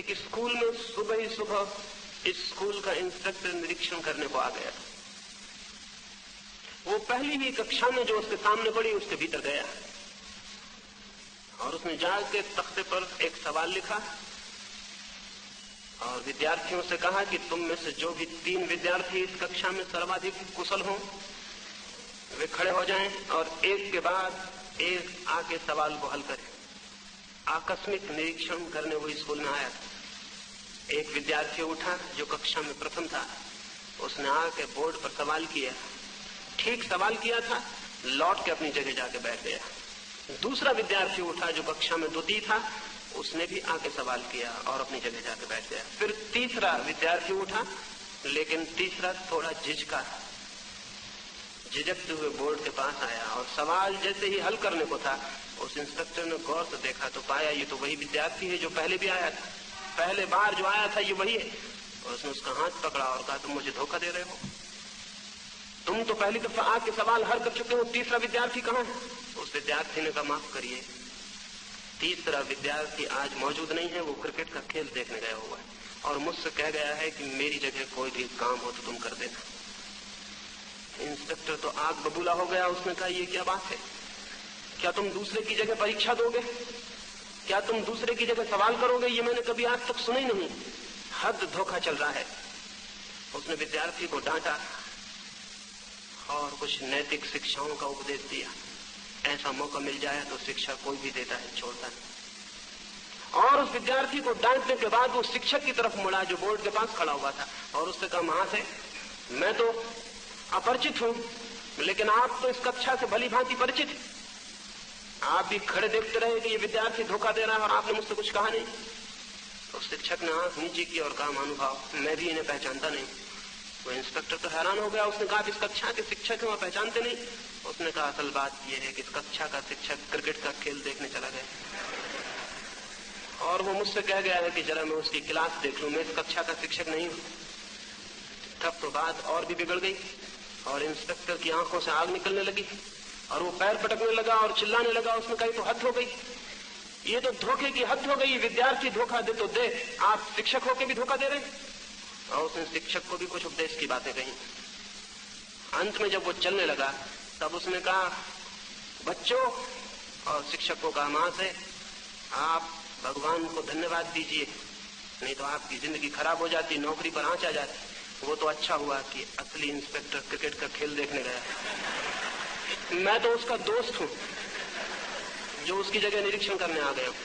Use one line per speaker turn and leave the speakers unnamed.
एक स्कूल में सुबह ही सुबह स्कूल का इंस्ट्रक्टर निरीक्षण करने को आ गया। वो पहली ही कक्षा में जो उसके सामने पड़ी उसके भीतर गया और उसने जाके तख्ते पर एक सवाल लिखा और विद्यार्थियों से कहा कि तुम में से जो भी 3 विद्यार्थी इस कक्षा में सर्वाधिक कुशल हों वे खड़े हो जाएं और एक के बाद एक आके सवाल को हल करें। आकस्मिक निरीक्षण करने वो स्कूल में आया था। एक विद्यार्थी उठा जो कक्षा में प्रथम था, उसने आके बोर्ड पर सवाल किया, ठीक सवाल किया था, लौट के अपनी जगह जाके बैठ गया। दूसरा विद्यार्थी उठा जो कक्षा में द्वितीय था, उसने भी आके सवाल किया और अपनी जगह जाके बैठ गया। फिर तीसरा विद्यार्थी उठा, लेकिन तीसरा थोड़ा झिझकते हुए बोर्ड के पास आया और सवाल जैसे ही हल करने को था, उस इंस्पेक्टर ने गौर से देखा तो पाया ये तो वही विद्यार्थी है जो पहले भी आया था, पहले बार जो आया था ये वही है। और उसने उसका हाथ पकड़ा और कहा तुम मुझे धोखा दे रहे हो, तुम तो पहली दफा आके सवाल हल कर चुके हो, तीसरा विद्यार्थी कहाँ है? उस विद्यार्थी ने कहा माफ करिए, तीसरा विद्यार्थी आज मौजूद नहीं है, वो क्रिकेट का खेल देखने गया हुआ है और मुझसे कह गया है कि मेरी जगह कोई भी काम हो तो तुम कर देना। इंस्पेक्टर तो आग बबूला हो गया। उसने कहा ये क्या बात है, क्या तुम दूसरे की जगह परीक्षा दोगे, क्या तुम दूसरे की जगह सवाल करोगे? ये मैंने कभी आज तक सुना ही नहीं, हद धोखा चल रहा है। उसने विद्यार्थी को डांटा और कुछ नैतिक शिक्षाओं का उपदेश दिया। ऐसा मौका मिल जाए तो शिक्षा कोई भी देता है, छोड़ता नहीं। और उस विद्यार्थी को डांटने के बाद वो शिक्षक की तरफ मुड़ा जो बोर्ड के पास खड़ा हुआ था और उससे कहा महाशय मैं तो अपरिचित हूं, लेकिन आप तो इस कक्षा से भली भांति परिचित हैं, आप भी खड़े देखते रहे कि ये विद्यार्थी धोखा दे रहा है और आपने मुझसे कुछ कहा नहीं। तो शिक्षक ने आंख नीचे की और कहा महानुभाव मैं भी इन्हें पहचानता नहीं। वो इंस्पेक्टर तो हैरान हो गया। उसने कहा इस कक्षा के शिक्षक वहां पहचानते नहीं? उसने कहा असल बात यह है कि इस कक्षा का शिक्षक क्रिकेट का खेल देखने चला गया और वो मुझसे कह गया है कि जरा मैं उसकी क्लास देख लूं, मैं इस कक्षा का शिक्षक नहीं हूं। तब तो बात और भी बिगड़ गई और इंस्पेक्टर की आंखों से आग निकलने लगी और वो पैर पटकने लगा और चिल्लाने लगा। उसने कहा तो हद हो गई, ये तो धोखे की हद हो गई, विद्यार्थी धोखा दे तो दे, आप शिक्षक होकर भी धोखा दे रहे हैं। और उसने शिक्षक को भी कुछ उपदेश की बातें कही। अंत में जब वो चलने लगा तब उसने कहा बच्चों, और शिक्षक को कहा महाशय आप भगवान को धन्यवाद दीजिए, नहीं तो आपकी जिंदगी खराब हो जाती, नौकरी पर आंच आ जाती। वो तो अच्छा हुआ कि असली इंस्पेक्टर क्रिकेट का खेल देखने गया, मैं तो उसका दोस्त हूं जो उसकी जगह निरीक्षण करने आ गया हूं।